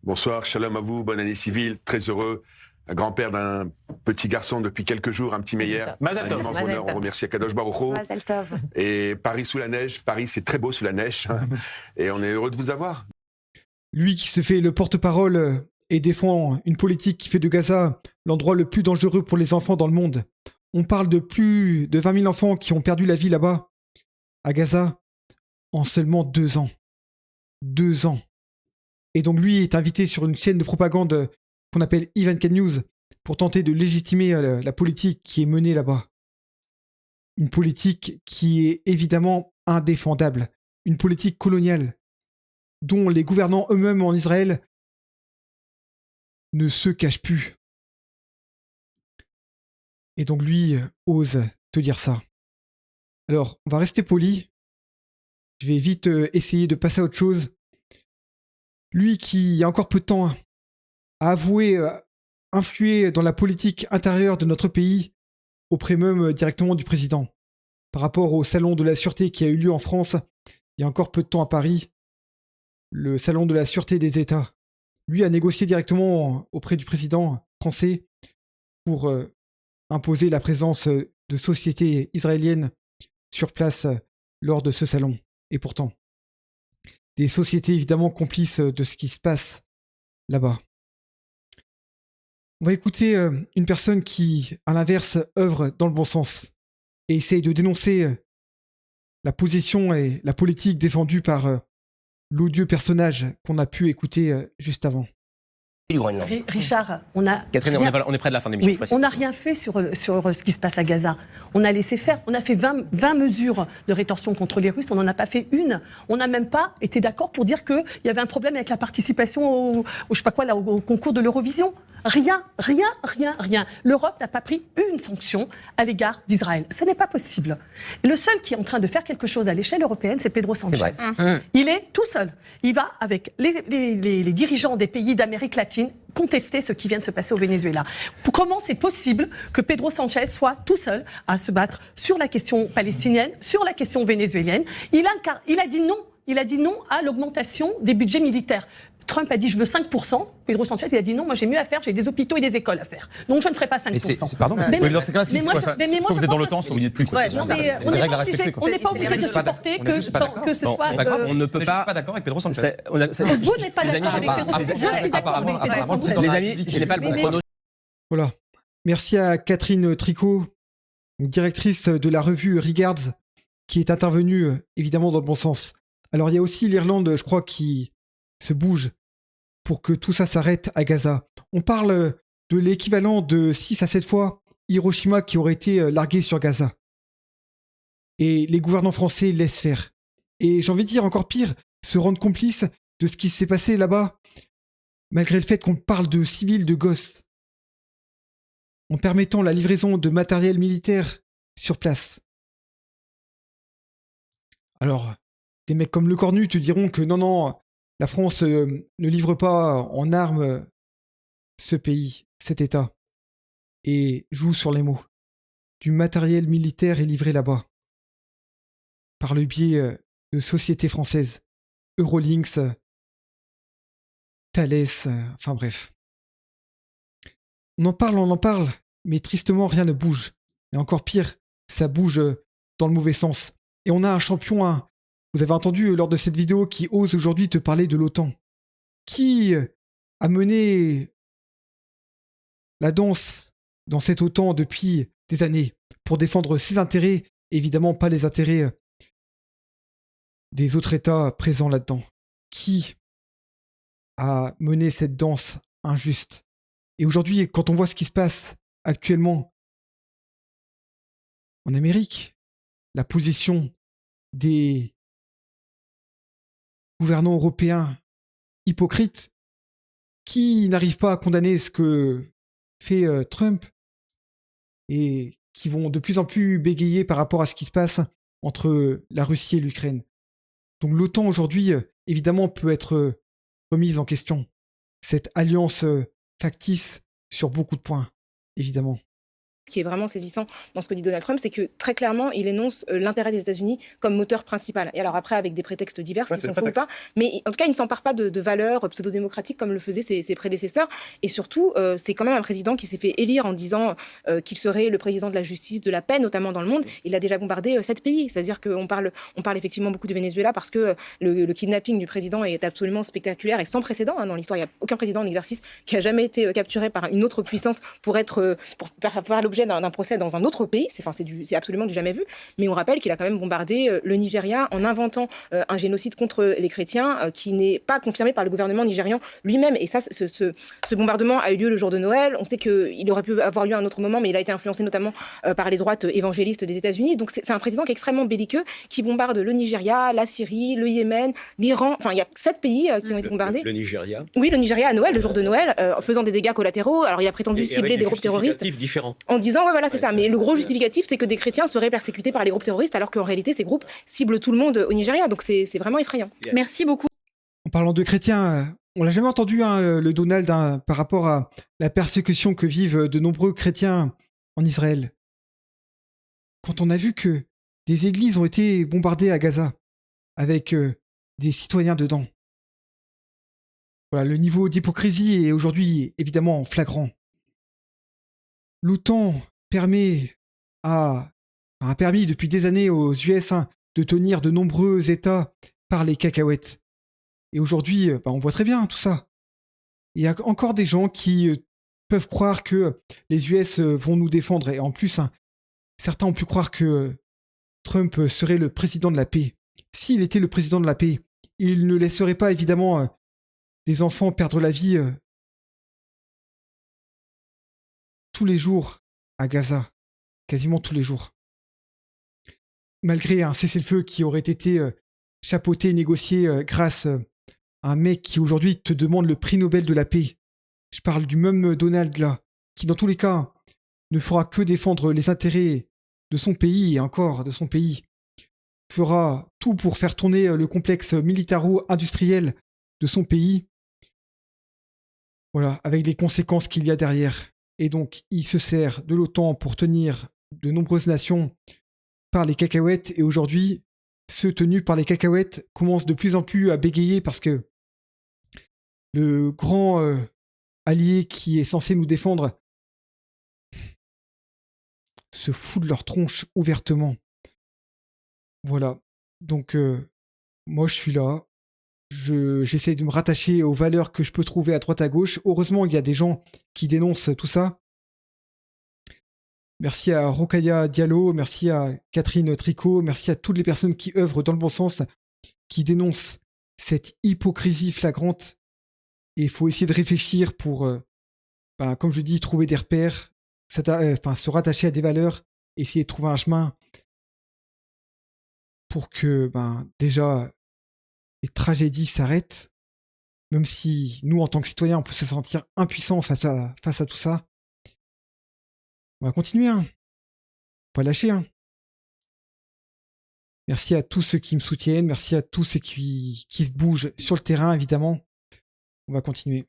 Bonsoir, shalom à vous, bonne année civile, très heureux. Un grand-père d'un petit garçon depuis quelques jours, un petit meilleur. Mazel tov. Un immense bonheur, on remercie Akadosh Baruch Hu. Mazel tov. Et Paris sous la neige, Paris c'est très beau sous la neige. Et on est heureux de vous avoir. Lui qui se fait le porte-parole et défend une politique qui fait de Gaza l'endroit le plus dangereux pour les enfants dans le monde. On parle de plus de 20 000 enfants qui ont perdu la vie là-bas, à Gaza, en seulement 2 ans. 2 ans. Et donc lui est invité sur une chaîne de propagande qu'on appelle Ivanka News pour tenter de légitimer la politique qui est menée là-bas. Une politique qui est évidemment indéfendable. Une politique coloniale dont les gouvernants eux-mêmes en Israël ne se cachent plus. Et donc lui ose te dire ça. Alors, on va rester poli. Je vais vite essayer de passer à autre chose. Lui qui, il y a encore peu de temps, a avoué influer dans la politique intérieure de notre pays, auprès même directement du président. Par rapport au salon de la sûreté qui a eu lieu en France, il y a encore peu de temps à Paris, le salon de la sûreté des États. Lui a négocié directement auprès du président français pour imposer la présence de sociétés israéliennes sur place lors de ce salon. Et pourtant, des sociétés évidemment complices de ce qui se passe là-bas. On va écouter une personne qui, à l'inverse, œuvre dans le bon sens et essaye de dénoncer la position et la politique défendue par l'odieux personnage qu'on a pu écouter juste avant. Richard, on a. Catherine, on est près de la fin de l'émission. Oui, on n'a rien fait sur ce qui se passe à Gaza. On a laissé faire. On a fait 20 mesures de rétorsion contre les Russes. On n'en a pas fait une. On n'a même pas été d'accord pour dire qu'il y avait un problème avec la participation au concours de l'Eurovision. Rien. L'Europe n'a pas pris une sanction à l'égard d'Israël. Ce n'est pas possible. Le seul qui est en train de faire quelque chose à l'échelle européenne, c'est Pedro Sanchez. Il est tout seul. Il va avec les dirigeants des pays d'Amérique latine contester ce qui vient de se passer au Venezuela. Comment c'est possible que Pedro Sanchez soit tout seul à se battre sur la question palestinienne, sur la question vénézuélienne? Il a dit non. Il a dit non à l'augmentation des budgets militaires. Trump a dit je veux 5%. Pedro Sanchez il a dit non, moi j'ai mieux à faire, j'ai des hôpitaux et des écoles à faire. Donc je ne ferai pas 5%. Pardon, mais dans ces cas-là, si vous êtes dans l'OTAN, ça vous dit plus. On n'est pas obligé de supporter que ce soit. On ne peut pas. Je ne suis pas d'accord avec Pedro Sanchez. Vous n'êtes pas d'accord avec Pedro Sanchez. Je suis d'accord avec Pedro Sanchez. Les amis, je n'ai pas le bon chrono. Voilà. Merci à Catherine Tricot, directrice de la revue Regards, qui est intervenue évidemment dans le bon sens. Alors il y a aussi l'Irlande, je crois, qui se bouge pour que tout ça s'arrête à Gaza. On parle de l'équivalent de 6 à 7 fois Hiroshima qui aurait été largué sur Gaza. Et les gouvernants français laissent faire. Et j'ai envie de dire encore pire, se rendre complices de ce qui s'est passé là-bas, malgré le fait qu'on parle de civils, de gosses, en permettant la livraison de matériel militaire sur place. Alors, des mecs comme Le Cornu te diront que non, la France ne livre pas en armes ce pays, cet État, et joue sur les mots. Du matériel militaire est livré là-bas, par le biais de sociétés françaises, Eurolinks, Thales, enfin bref. On en parle, mais tristement rien ne bouge. Et encore pire, ça bouge dans le mauvais sens. Et on a un champion, vous avez entendu lors de cette vidéo, qui ose aujourd'hui te parler de l'OTAN. Qui a mené la danse dans cette OTAN depuis des années pour défendre ses intérêts, évidemment pas les intérêts des autres États présents là-dedans. Qui a mené cette danse injuste? Et aujourd'hui, quand on voit ce qui se passe actuellement en Amérique, la position des gouvernants européens hypocrites qui n'arrivent pas à condamner ce que fait Trump et qui vont de plus en plus bégayer par rapport à ce qui se passe entre la Russie et l'Ukraine. Donc l'OTAN aujourd'hui, évidemment, peut être remise en question. Cette alliance factice sur beaucoup de points, évidemment. qui est vraiment saisissant dans ce que dit Donald Trump, c'est que très clairement, il énonce l'intérêt des États-Unis comme moteur principal. Et alors après, avec des prétextes divers, qui sont faux ou pas, mais en tout cas, il ne s'empare pas de valeurs pseudo-démocratiques comme le faisaient ses prédécesseurs. Et surtout, c'est quand même un président qui s'est fait élire en disant qu'il serait le président de la justice, de la paix, notamment dans le monde. Il a déjà bombardé 7 pays. C'est-à-dire qu'on parle effectivement beaucoup du Venezuela parce que le kidnapping du président est absolument spectaculaire et sans précédent. Dans l'histoire, il n'y a aucun président en exercice qui a jamais été capturé par une autre puissance pour faire l'objet d'un procès dans un autre pays. C'est absolument du jamais vu. Mais on rappelle qu'il a quand même bombardé le Nigeria en inventant un génocide contre les chrétiens qui n'est pas confirmé par le gouvernement nigérian lui-même. Et ça, ce bombardement a eu lieu le jour de Noël. On sait qu'il aurait pu avoir lieu à un autre moment, mais il a été influencé notamment par les droites évangélistes des États-Unis. Donc c'est un président qui est extrêmement belliqueux, qui bombarde le Nigeria, la Syrie, le Yémen, l'Iran. Enfin, il y a 7 pays qui ont été bombardés. Le Nigeria. Oui, le Nigeria à Noël, le jour de Noël, faisant des dégâts collatéraux. Alors il a prétendu cibler des groupes terroristes. Différents. En disant, ouais, voilà, c'est ça. Mais le gros justificatif, c'est que des chrétiens seraient persécutés par les groupes terroristes, alors qu'en réalité, ces groupes ciblent tout le monde au Nigeria. Donc c'est vraiment effrayant. Merci beaucoup. En parlant de chrétiens, on l'a jamais entendu, le Donald, par rapport à la persécution que vivent de nombreux chrétiens en Israël. Quand on a vu que des églises ont été bombardées à Gaza, avec des citoyens dedans. Voilà, le niveau d'hypocrisie est aujourd'hui évidemment flagrant. L'OTAN a permis depuis des années aux US de tenir de nombreux États par les cacahuètes. Et aujourd'hui, on voit très bien tout ça. Il y a encore des gens qui peuvent croire que les US vont nous défendre. Et en plus, certains ont pu croire que Trump serait le président de la paix. S'il était le président de la paix, il ne laisserait pas évidemment des enfants perdre la vie tous les jours à Gaza, quasiment tous les jours. Malgré un cessez-le-feu qui aurait été chapeauté, négocié grâce à un mec qui aujourd'hui te demande le prix Nobel de la paix. Je parle du même Donald là, qui dans tous les cas ne fera que défendre les intérêts de son pays et encore de son pays, fera tout pour faire tourner le complexe militaro-industriel de son pays. Voilà, avec les conséquences qu'il y a derrière. Et donc, il se sert de l'OTAN pour tenir de nombreuses nations par les cacahuètes. Et aujourd'hui, ceux tenus par les cacahuètes commencent de plus en plus à bégayer parce que le grand allié qui est censé nous défendre se fout de leur tronche ouvertement. Voilà. Donc, moi, je suis là. J'essaie de me rattacher aux valeurs que je peux trouver à droite à gauche. Heureusement, il y a des gens qui dénoncent tout ça. Merci à Rokhaya Diallo, merci à Catherine Tricot, merci à toutes les personnes qui œuvrent dans le bon sens, qui dénoncent cette hypocrisie flagrante. Et il faut essayer de réfléchir pour, comme je dis, trouver des repères, se rattacher à des valeurs, essayer de trouver un chemin pour que, déjà, les tragédies s'arrêtent, même si nous, en tant que citoyens, on peut se sentir impuissants face à tout ça. On va continuer, pas lâcher. Merci à tous ceux qui me soutiennent, merci à tous ceux qui se bougent sur le terrain, évidemment. On va continuer.